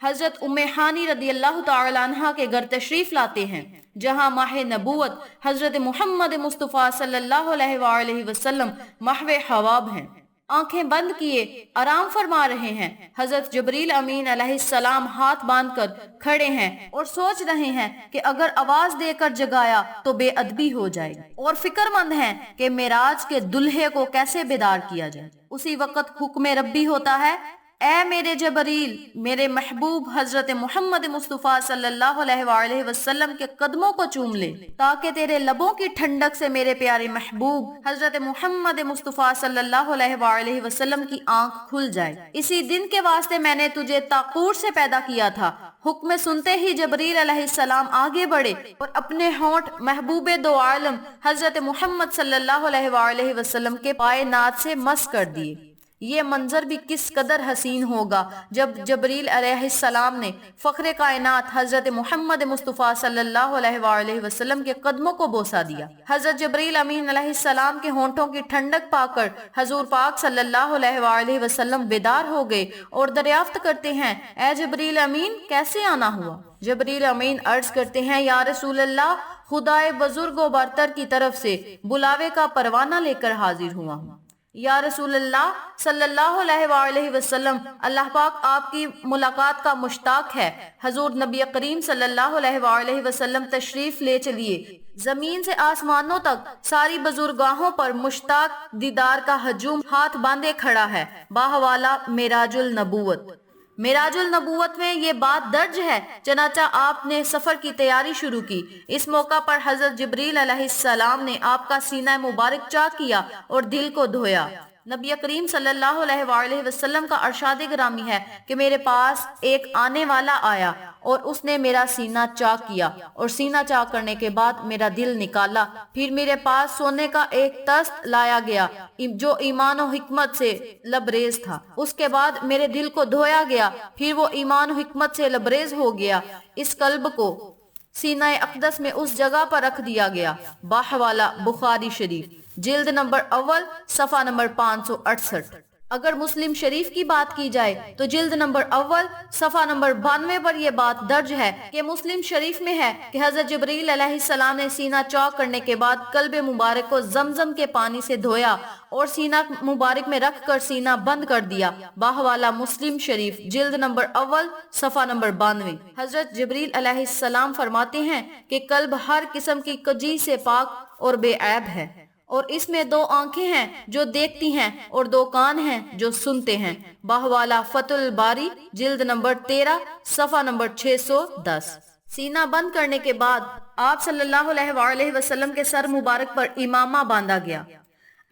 حضرت ام ہانی رضی اللہ تعالی عنہا کے گھر تشریف لاتے ہیں، جہاں ماہ نبوت حضرت محمد مصطفیٰ صلی اللہ علیہ وآلہ وسلم محو حواب ہیں۔ آنکھیں بند کیے آرام فرما رہے ہیں۔ حضرت جبریل امین علیہ السلام ہاتھ باندھ کر کھڑے ہیں اور سوچ رہے ہیں کہ اگر آواز دے کر جگایا تو بے ادبی ہو جائے گی، اور فکر مند ہیں کہ معراج کے دلہے کو کیسے بیدار کیا جائے۔ اسی وقت حکم ربی ہوتا ہے، اے میرے جبریل، میرے محبوب حضرت محمد مصطفیٰ صلی اللہ علیہ وآلہ وسلم کے قدموں کو چوم لے، تاکہ تیرے لبوں کی ٹھنڈک سے میرے پیارے محبوب حضرت محمد مصطفیٰ صلی اللہ علیہ وآلہ وسلم کی آنکھ کھل جائے۔ اسی دن کے واسطے میں نے تجھے طاقور سے پیدا کیا تھا۔ حکم سنتے ہی جبریل علیہ السلام آگے بڑھے اور اپنے ہونٹ محبوب دو عالم حضرت محمد صلی اللہ علیہ وآلہ وسلم کے پائے ناد سے مس کر دیے۔ یہ منظر بھی کس قدر حسین ہوگا جب جبریل علیہ السلام نے فخر کائنات حضرت محمد مصطفیٰ صلی اللہ علیہ وآلہ وسلم کے قدموں کو بوسہ دیا۔ حضرت جبریل امین علیہ السلام کے ہونٹوں کی ٹھنڈک پا کر حضور پاک صلی اللہ علیہ وآلہ وسلم بیدار ہو گئے اور دریافت کرتے ہیں، اے جبریل امین، کیسے آنا ہوا؟ جبریل امین عرض کرتے ہیں، یا رسول اللہ، خدائے بزرگ و برتر کی طرف سے بلاوے کا پروانہ لے کر حاضر ہوا ہوں۔ یا رسول اللہ صلی اللہ علیہ وآلہ وسلم، اللہ پاک آپ کی ملاقات کا مشتاق ہے۔ حضور نبی کریم صلی اللہ علیہ وآلہ وسلم تشریف لے چلیے۔ زمین سے آسمانوں تک ساری بزرگاہوں پر مشتاق دیدار کا ہجوم ہاتھ باندھے کھڑا ہے۔ باہوالا معراج النبوت۔ معراج النبوت میں یہ بات درج ہے، چنانچہ آپ نے سفر کی تیاری شروع کی۔ اس موقع پر حضرت جبریل علیہ السلام نے آپ کا سینہ مبارک چاک کیا اور دل کو دھویا۔ نبی کریم صلی اللہ علیہ وآلہ وسلم کا ارشاد گرامی ہے کہ میرے پاس ایک آنے والا آیا اور اس نے میرا سینہ چاک کیا، اور سینہ چاک کرنے کے بعد میرا دل نکالا۔ پھر میرے پاس سونے کا ایک تست لایا گیا جو ایمان و حکمت سے لبریز تھا۔ اس کے بعد میرے دل کو دھویا گیا، پھر وہ ایمان و حکمت سے لبریز ہو گیا۔ اس قلب کو سینہ اقدس میں اس جگہ پر رکھ دیا گیا۔ باہوالا بخاری شریف، جلد نمبر اول، صفحہ نمبر 568۔ اگر مسلم شریف کی بات کی جائے تو جلد نمبر اول صفحہ نمبر 92 پر یہ بات درج ہے کہ مسلم شریف میں ہے کہ حضرت جبریل علیہ السلام نے سینہ چاک کرنے کے بعد قلب مبارک کو زمزم کے پانی سے دھویا اور سینہ مبارک میں رکھ کر سینہ بند کر دیا۔ باہوالا مسلم شریف، جلد نمبر اول، صفحہ نمبر 92۔ حضرت جبریل علیہ السلام فرماتے ہیں کہ قلب ہر قسم کی کجی سے پاک اور بے عیب ہے، اور اس میں دو آنکھیں ہیں جو دیکھتی ہیں اور دو کان ہیں جو سنتے ہیں۔ باہوالا فتح الباری، جلد نمبر 13، صفحہ نمبر 610۔ سینہ بند کرنے کے بعد آپ صلی اللہ علیہ وآلہ وسلم کے سر مبارک پر امامہ باندھا گیا۔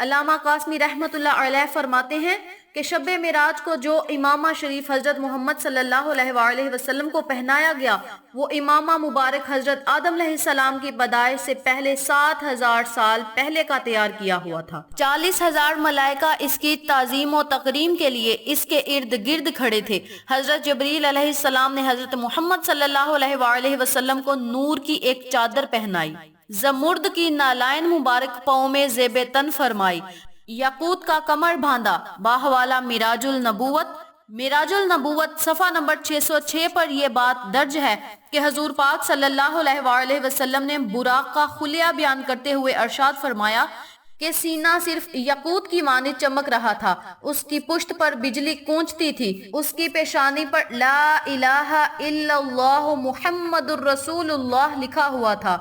علامہ قاسمی رحمت اللہ علیہ فرماتے ہیں کہ شب معراج کو جو امامہ شریف حضرت محمد صلی اللہ علیہ وآلہ وسلم کو پہنایا گیا، وہ امامہ مبارک حضرت آدم علیہ السلام کی پیدائش سے پہلے 7000 سال پہلے کا تیار کیا ہوا تھا۔ 40,000 ملائکہ اس کی تعظیم و تکریم کے لیے اس کے ارد گرد کھڑے تھے۔ حضرت جبریل علیہ السلام نے حضرت محمد صلی اللہ علیہ وآلہ وسلم کو نور کی ایک چادر پہنائی، زمرد کی نالائن مبارک پاؤں میں زیب تن فرمائی، یاقوت کا کمر باندھا۔ باہوالا معراج النبوت، معراج النبوت صفحہ نمبر 606 پر یہ بات درج ہے کہ حضور پاک صلی اللہ علیہ وآلہ وسلم نے براق کا خلیہ بیان کرتے ہوئے ارشاد فرمایا کہ سینہ صرف یاقوت کی مانند چمک رہا تھا، اس کی پشت پر بجلی گونجتی تھی، اس کی پیشانی پر لا الہ الا اللہ محمد الرسول اللہ لکھا ہوا تھا۔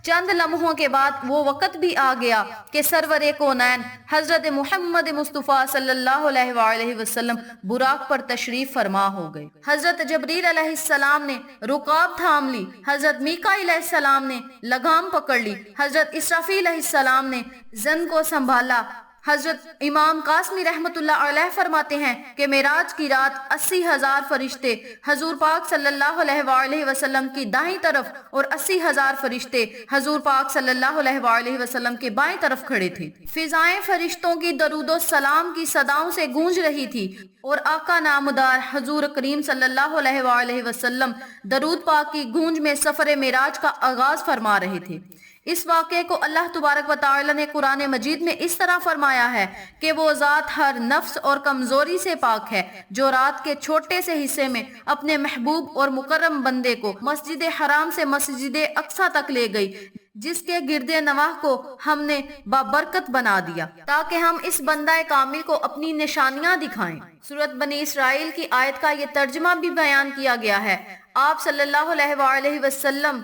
چند لمحوں کے بعد وہ وقت بھی آ گیا کہ سرور کونین حضرت محمد مصطفیٰ صلی اللہ علیہ وآلہ وسلم براق پر تشریف فرما ہو گئے۔ حضرت جبریل علیہ السلام نے رکاب تھام لی، حضرت میکائیل علیہ السلام نے لگام پکڑ لی، حضرت اسرافیل علیہ السلام نے زن کو سنبھالا۔ حضرت امام قاسمی رحمت اللہ علیہ فرماتے ہیں کہ معراج کی رات 80,000 فرشتے حضور پاک صلی اللہ علیہ وآلہ وسلم کی دائیں طرف اور 80,000 فرشتے حضور پاک صلی اللہ علیہ وآلہ وسلم کے بائیں طرف کھڑے تھے۔ فضائیں فرشتوں کی درود و سلام کی صداؤں سے گونج رہی تھی اور آقا نامدار حضور کریم صلی اللہ علیہ وآلہ وسلم درود پاک کی گونج میں سفر معراج کا آغاز فرما رہے تھے۔ اس واقعے کو اللہ تبارک و تعالی نے قرآن مجید میں اس طرح فرمایا ہے کہ وہ ذات ہر نفس اور کمزوری سے پاک ہے جو رات کے چھوٹے سے حصے میں اپنے محبوب اور مکرم بندے کو مسجد حرام سے مسجد اقصی تک لے گئی، جس کے گرد نواح کو ہم نے بابرکت بنا دیا تاکہ ہم اس بندہ کامل کو اپنی نشانیاں دکھائیں۔ سورۃ بنی اسرائیل کی آیت کا یہ ترجمہ بھی بیان کیا گیا ہے۔ آپ صلی اللہ علیہ وآلہ وسلم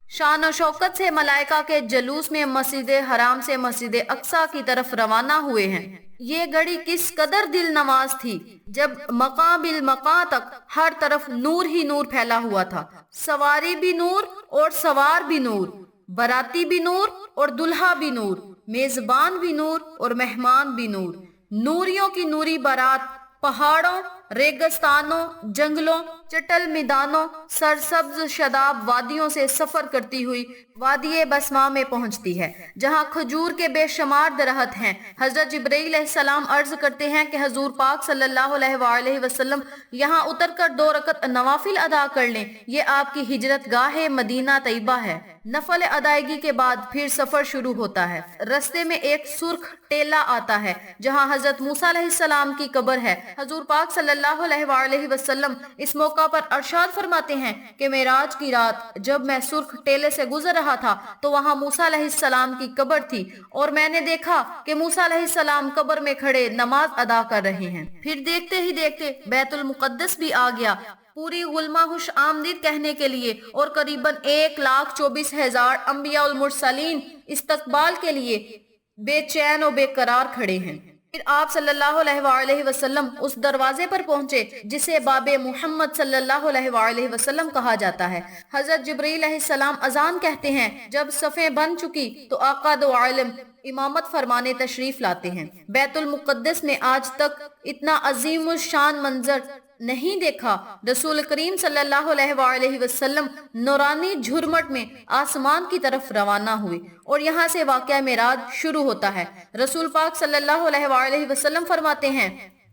شان و شوکت سے ملائکہ کے جلوس میں مسجد حرام سے مسجد اقصی کی طرف روانہ ہوئے ہیں۔ یہ گھڑی کس قدر دل نواز تھی جب مقام بالمقام تک ہر طرف نور ہی نور پھیلا ہوا تھا، سواری بھی نور اور سوار بھی نور، باراتی بھی نور اور دلہا بھی نور، میزبان بھی نور اور مہمان بھی نور، نوریوں کی نوری بارات پہاڑوں، ریگستانوں، جنگلوں، چٹل میدانوں، سرسبز شاداب وادیوں سے سفر کرتی ہوئی وادی بسمہ میں پہنچتی ہے، جہاں کھجور کے بے شمار درخت ہیں۔ حضرت جبرائیل علیہ السلام عرض کرتے ہیں کہ حضور پاک صلی اللہ علیہ وآلہ وسلم یہاں اتر کر 2 رکعت نوافل ادا کر لیں، یہ آپ کی ہجرت گاہ مدینہ طیبہ ہے۔ نفل ادائیگی کے بعد پھر سفر شروع ہوتا ہے۔ رستے میں ایک سرخ ٹیلہ آتا ہے جہاں حضرت موسیٰ علیہ السلام کی قبر ہے۔ حضور پاک صلی اللہ علیہ وآلہ وسلم اس موقع پر ارشاد فرماتے ہیں کہ معراج کی رات جب میں سرخ ٹیلے سے گزر رہا تھا تو وہاں موسیٰ علیہ السلام کی قبر تھی اور میں نے دیکھا کہ موسیٰ علیہ السلام قبر میں کھڑے نماز ادا کر رہے ہیں۔ پھر دیکھتے ہی دیکھتے بیت المقدس بھی آ گیا، پوری غلمہ خوش آمدید کہنے کے لیے، اور قریباً 1,24,000 انبیاء المرسلین استقبال کے لیے بے چین و بے قرار کھڑے ہیں۔ پھر آپ صلی اللہ علیہ وآلہ وسلم اس دروازے پر پہنچے جسے باب محمد صلی اللہ علیہ وآلہ وسلم کہا جاتا ہے۔ حضرت جبرائیل علیہ السلام اذان کہتے ہیں، جب صفیں بن چکی تو آقا دو عالم امامت فرمانے تشریف لاتے ہیں۔ بیت المقدس میں آج تک اتنا عظیم الشان منظر نہیں دیکھا۔ رسول کریم صلی اللہ علیہ وآلہ وسلم نورانی جھرمٹ میں آسمان کی طرف روانہ ہوئے اور یہاں سے واقعہ معراج شروع ہوتا ہے۔ رسول پاک صلی اللہ علیہ وآلہ وسلم فرماتے ہیں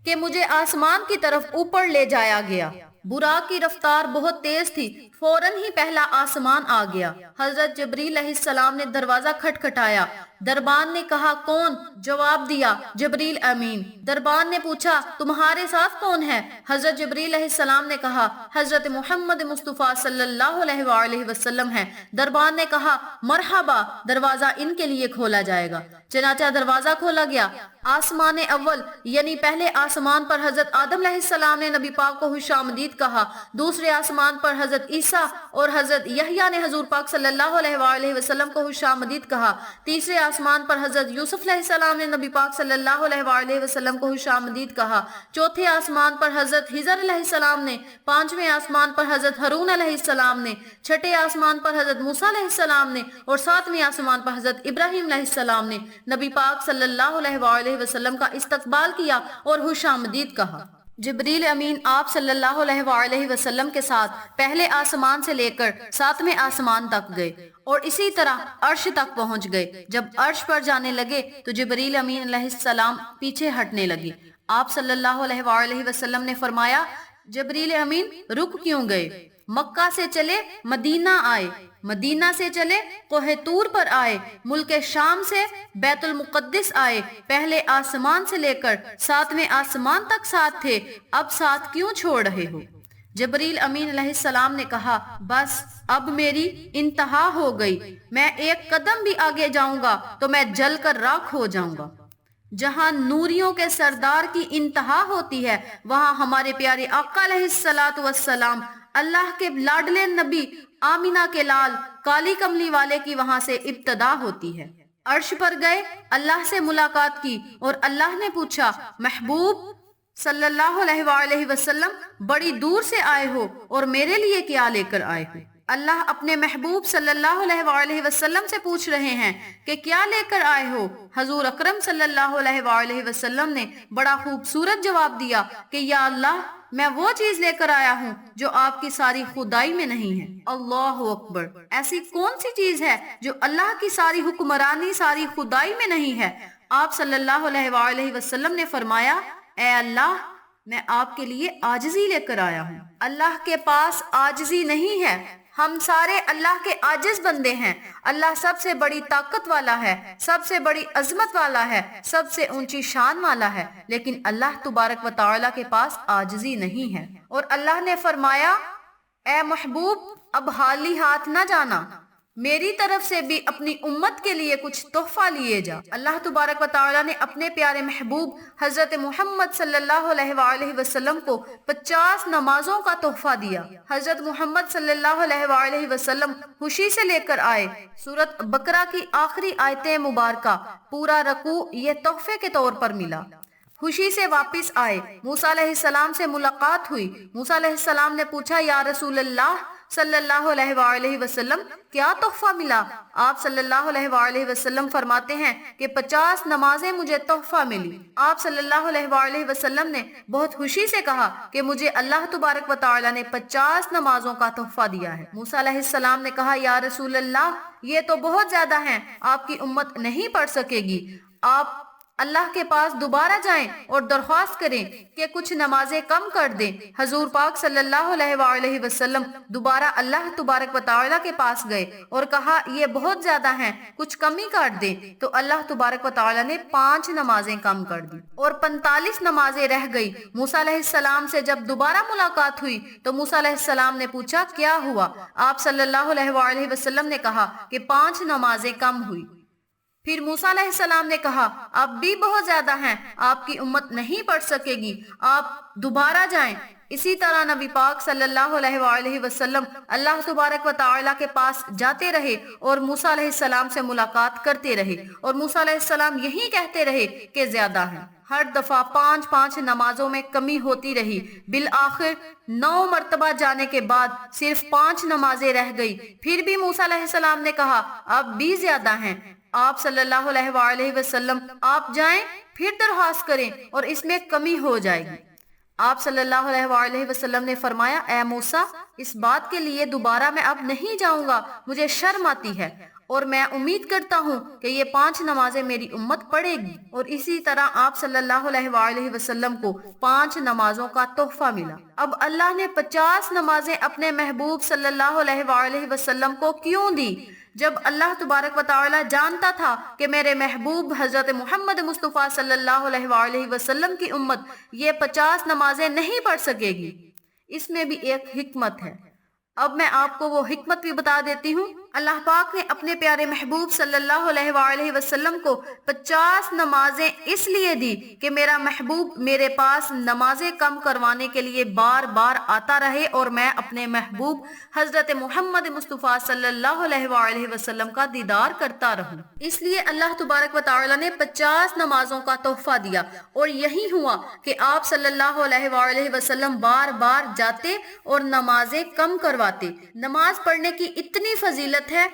کہ مجھے آسمان کی طرف اوپر لے جایا گیا، براق کی رفتار بہت تیز تھی، فوراً ہی پہلا آسمان آ گیا۔ حضرت جبرائیل علیہ السلام نے دروازہ کھٹکھٹایا، دربان نے کہا کون؟ جواب دیا جبرائیل امین۔ دربان نے پوچھا تمہارے ساتھ کون ہے؟ حضرت جبرائیل علیہ السلام نے کہا حضرت محمد مصطفیٰ صلی اللہ علیہ وآلہ وسلم ہے۔ دربان نے کہا مرحبا، دروازہ ان کے لیے کھولا جائے گا۔ چنانچہ دروازہ کھولا گیا۔ آسمان اول یعنی پہلے آسمان پر حضرت آدم علیہ السلام نے نبی پاک کو خوش آمدید کہا، دوسرے آسمان پر حضرت عیسیٰ اور حضرت یحییٰ نے حضور پاک صلی اللہ علیہ وآلہ وسلم کو خوش آمدید کہا، تیسرے آسمان پر حضرت یوسف علیہ السلام نے نبی پاک صلی اللہ علیہ وآلہ وسلم کو خوش آمدید کہا، چوتھے آسمان پر حضرت خضر علیہ السلام نے، پانچویں آسمان پر حضرت ہارون علیہ السلام نے، چھٹے آسمان پر حضرت موسیٰ علیہ السلام نے اور ساتویں آسمان پر حضرت ابراہیم علیہ السلام نے نبی پاک صلی اللہ علیہ وآلہ وسلم کا استقبال کیا اور خوش آمدید کہا۔ جبرائیل امین آپ صلی اللہ علیہ وآلہ وسلم کے ساتھ پہلے آسمان سے لے کر ساتویں آسمان تک گئے اور اسی طرح عرش تک پہنچ گئے۔ جب عرش پر جانے لگے تو جبرائیل امین علیہ السلام پیچھے ہٹنے لگے۔ آپ صلی اللہ علیہ وآلہ وسلم نے فرمایا جبرائیل امین رک کیوں گئے؟ مکہ سے چلے مدینہ آئے، مدینہ سے چلے کوہ طور پر آئے، ملک شام سے بیت المقدس آئے، پہلے آسمان سے لے کر ساتویں آسمان تک ساتھ تھے، اب ساتھ کیوں چھوڑ رہے ہو؟ جبرائیل امین علیہ السلام نے کہا بس اب میری انتہا ہو گئی، میں ایک قدم بھی آگے جاؤں گا تو میں جل کر راکھ ہو جاؤں گا۔ جہاں نوریوں کے سردار کی انتہا ہوتی ہے وہاں ہمارے پیارے آقا علیہ السلام اللہ کے لاڈلے نبی آمینہ کے لال کالی کملی والے کی وہاں سے ابتدا ہوتی ہے۔ عرش پر گئے، اللہ سے ملاقات کی اور اللہ نے پوچھا محبوب صلی اللہ علیہ وآلہ وسلم بڑی دور سے آئے ہو اور میرے لیے کیا لے کر آئے ہو؟ اللہ اپنے محبوب صلی اللہ علیہ وآلہ وسلم سے پوچھ رہے ہیں کہ کیا لے کر آئے ہو؟ حضور اکرم صلی اللہ علیہ وآلہ وسلم نے بڑا خوبصورت جواب دیا کہ یا اللہ میں وہ چیز لے کر آیا ہوں جو آپ کی ساری خدائی میں نہیں ہے۔ اللہ اکبر، ایسی کون سی چیز ہے جو اللہ کی ساری حکمرانی ساری خدائی میں نہیں ہے؟ آپ صلی اللہ علیہ وآلہ وسلم نے فرمایا اے اللہ میں آپ کے لیے عاجزی لے کر آیا ہوں۔ اللہ کے پاس عاجزی نہیں ہے، ہم سارے اللہ کے عاجز بندے ہیں۔ اللہ سب سے بڑی طاقت والا ہے، سب سے بڑی عظمت والا ہے، سب سے اونچی شان والا ہے، لیکن اللہ تبارک و تعالی کے پاس عاجزی نہیں ہے۔ اور اللہ نے فرمایا اے محبوب اب خالی ہاتھ نہ جانا، میری طرف سے بھی اپنی امت کے لیے کچھ تحفہ لیے جا۔ اللہ تبارک و تعالی نے اپنے پیارے محبوب حضرت محمد صلی اللہ علیہ وآلہ وسلم کو 50 نمازوں کا تحفہ دیا۔ حضرت محمد صلی اللہ علیہ وآلہ وسلم خوشی سے لے کر آئے سورۃ بقرہ کی آخری آیتیں مبارکہ، پورا رکوع یہ تحفے کے طور پر ملا۔ خوشی سے واپس آئے، موسیٰ علیہ السلام سے ملاقات ہوئی۔ موسیٰ علیہ السلام نے پوچھا یا رسول اللہ صلی اللہ علیہ وآلہ وسلم کیا تحفہ ملا؟ آپ صلی اللہ علیہ وآلہ وسلم فرماتے ہیں کہ 50 نمازیں مجھے تحفہ ملی۔ آپ صلی اللہ علیہ وآلہ وسلم نے بہت خوشی سے کہا کہ مجھے اللہ تبارک و تعالی نے 50 نمازوں کا تحفہ دیا ہے۔ موسیٰ علیہ السلام نے کہا یا رسول اللہ یہ تو بہت زیادہ ہیں، آپ کی امت نہیں پڑھ سکے گی، آپ اللہ کے پاس دوبارہ جائیں اور درخواست کریں کہ کچھ نمازیں کم کر دیں۔ حضور پاک صلی اللہ علیہ وآلہ وسلم دوبارہ اللہ تبارک و تعالی کے پاس گئے اور کہا یہ بہت زیادہ ہیں، کچھ کمی کر دیں، تو اللہ تبارک و تعالی نے 5 نمازیں کم کر دی اور 45 نمازیں رہ گئی۔ موسیٰ علیہ السلام سے جب دوبارہ ملاقات ہوئی تو موسیٰ علیہ السلام نے پوچھا کیا ہوا؟ آپ صلی اللہ علیہ وآلہ وسلم نے کہا کہ 5 نمازیں کم ہوئی۔ پھر موسیٰ علیہ السلام نے کہا اب بھی بہت زیادہ ہیں، آپ کی امت نہیں پڑھ سکے گی، آپ دوبارہ جائیں۔ اسی طرح نبی پاک صلی اللہ علیہ وآلہ وسلم اللہ تبارک و تعالی کے پاس جاتے رہے اور موسیٰ علیہ السلام سے ملاقات کرتے رہے اور موسیٰ علیہ السلام یہی کہتے رہے کہ زیادہ ہیں۔ ہر دفعہ 5 نمازوں میں کمی ہوتی رہی، بالآخر 9 مرتبہ جانے کے بعد صرف 5 نمازیں رہ گئی۔ پھر بھی موسیٰ علیہ السلام نے کہا اب بھی زیادہ ہیں۔ آپ صلی اللہ علیہ وآلہ وسلم آپ جائیں پھر درخواست کریں اور اس میں کمی ہو جائے گی۔ آپ صلی اللہ علیہ وآلہ وسلم نے فرمایا اے موسیٰ اس بات کے لیے دوبارہ میں اب نہیں جاؤں گا، مجھے شرم آتی ہے اور میں امید کرتا ہوں کہ یہ 5 نمازیں میری امت پڑھے گی۔ اور اسی طرح آپ صلی اللہ علیہ وآلہ وسلم کو 5 نمازوں کا تحفہ ملا۔ اب اللہ نے 50 نمازیں اپنے محبوب صلی اللہ علیہ وآلہ وسلم کو کیوں دی؟ جب اللہ تبارک و تعالی جانتا تھا کہ میرے محبوب حضرت محمد مصطفیٰ صلی اللہ علیہ وآلہ وسلم کی امت یہ 50 نمازیں نہیں پڑھ سکے گی۔ اس میں بھی ایک حکمت ہے، اب میں آپ کو وہ حکمت بھی بتا دیتی ہوں۔ اللہ پاک نے اپنے پیارے محبوب صلی اللہ علیہ وآلہ وسلم کو 50 نمازیں اس لیے دی کہ میرا محبوب میرے پاس نمازیں کم کروانے کے لیے بار بار آتا رہے اور میں اپنے محبوب حضرت محمد مصطفیٰ صلی اللہ علیہ وآلہ وسلم کا دیدار کرتا رہوں۔ اس لیے اللہ تبارک و تعالی نے 50 نمازوں کا تحفہ دیا اور یہی ہوا کہ آپ صلی اللہ علیہ وآلہ وسلم بار بار جاتے اور نمازیں کم کرواتے۔ نماز پڑھنے کی اتنی فضیلت ہے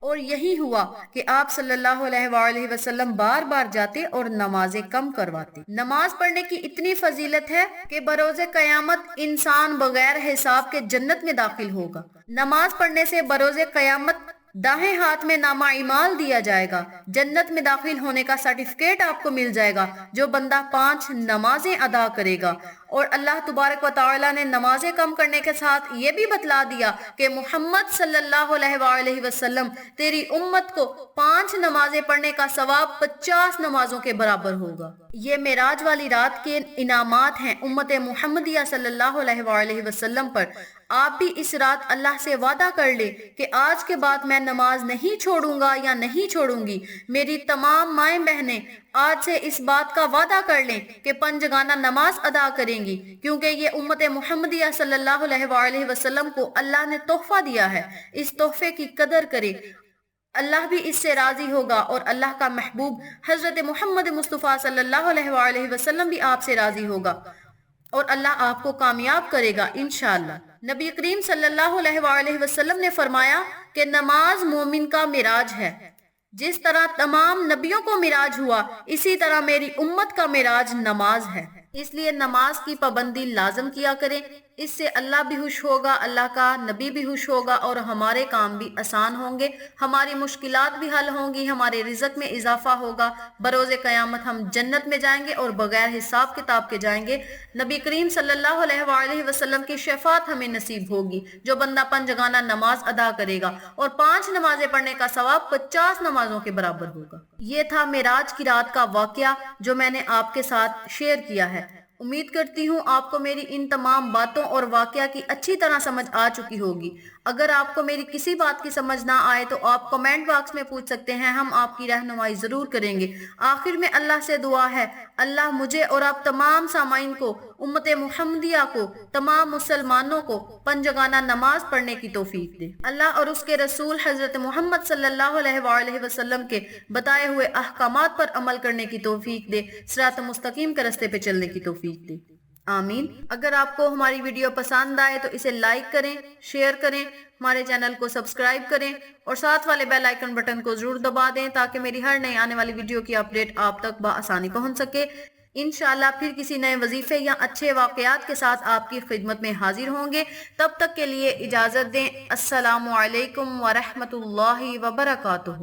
اور یہی ہوا کہ آپ صلی اللہ علیہ وآلہ وسلم بار بار جاتے اور نمازیں کم کرواتے۔ نماز پڑھنے کی اتنی فضیلت ہے کہ بروز قیامت انسان بغیر حساب کے جنت میں داخل ہوگا۔ نماز پڑھنے سے بروز قیامت دائیں ہاتھ میں نامہ اعمال دیا جائے گا، جنت میں داخل ہونے کا سرٹیفکیٹ آپ کو مل جائے گا جو بندہ 5 نمازیں ادا کرے گا۔ اور اللہ تبارک و تعالی نے نمازیں کم کرنے کے ساتھ یہ بھی بتلا دیا کہ محمد صلی اللہ علیہ وآلہ وسلم تیری امت کو 5 نمازیں پڑھنے کا ثواب 50 نمازوں کے برابر ہوگا۔ یہ معراج والی رات کے انعامات ہیں امت محمدیہ صلی اللہ علیہ وآلہ وسلم پر۔ آپ بھی اس رات اللہ سے وعدہ کر لیں کہ آج کے بعد میں نماز نہیں چھوڑوں گا یا نہیں چھوڑوں گی۔ میری تمام مائیں بہنیں آج سے اس بات کا وعدہ کر لیں کہ پنجگانہ نماز ادا کریں گی، کیونکہ یہ امت محمدیہ صلی اللہ علیہ وآلہ وسلم کو اللہ نے تحفہ دیا ہے۔ اس تحفے کی قدر کریں، اللہ بھی اس سے راضی ہوگا اور اللہ کا محبوب حضرت محمد مصطفیٰ صلی اللہ علیہ وآلہ وسلم بھی آپ سے راضی ہوگا اور اللہ آپ کو کامیاب کرے گا انشاءاللہ۔ نبی کریم صلی اللہ علیہ وآلہ وسلم نے فرمایا کہ نماز مومن کا معراج ہے۔ جس طرح تمام نبیوں کو معراج ہوا اسی طرح میری امت کا معراج نماز ہے۔ اس لیے نماز کی پابندی لازم کیا کریں، اس سے اللہ بھی خوش ہوگا، اللہ کا نبی بھی خوش ہوگا اور ہمارے کام بھی آسان ہوں گے، ہماری مشکلات بھی حل ہوں گی، ہمارے رزق میں اضافہ ہوگا، بروز قیامت ہم جنت میں جائیں گے اور بغیر حساب کتاب کے جائیں گے۔ نبی کریم صلی اللہ علیہ وآلہ وسلم کی شفاعت ہمیں نصیب ہوگی۔ جو بندہ 5 جگانہ نماز ادا کرے گا اور 5 نمازیں پڑھنے کا ثواب 50 نمازوں کے برابر ہوگا۔ یہ تھا معراج کی رات کا واقعہ جو میں نے آپ کے ساتھ شیئر کیا ہے۔ امید کرتی ہوں آپ کو میری ان تمام باتوں اور واقعہ کی اچھی طرح سمجھ آ چکی ہوگی۔ اگر آپ کو میری کسی بات کی سمجھ نہ آئے تو آپ کمنٹ باکس میں پوچھ سکتے ہیں، ہم آپ کی رہنمائی ضرور کریں گے۔ آخر میں اللہ سے دعا ہے، اللہ مجھے اور آپ تمام سامعین کو، امت محمدیہ کو، تمام مسلمانوں کو 5 جگانہ نماز پڑھنے کی توفیق دے۔ اللہ اور اس کے رسول حضرت محمد صلی اللہ علیہ وآلہ وسلم کے بتائے ہوئے احکامات پر عمل کرنے کی توفیق دے، صراط مستقیم کے راستے پہ چلنے کی توفیق دے، آمین۔ اگر آپ کو ہماری ویڈیو پسند آئے تو اسے لائک کریں، شیئر کریں، ہمارے چینل کو سبسکرائب کریں اور ساتھ والے بیل آئیکن بٹن کو ضرور دبا دیں تاکہ میری ہر نئی آنے والی ویڈیو کی اپڈیٹ آپ تک بآسانی پہنچ سکے۔ انشاءاللہ پھر کسی نئے وظیفے یا اچھے واقعات کے ساتھ آپ کی خدمت میں حاضر ہوں گے۔ تب تک کے لیے اجازت دیں۔ السلام علیکم ورحمۃ اللہ وبرکاتہ۔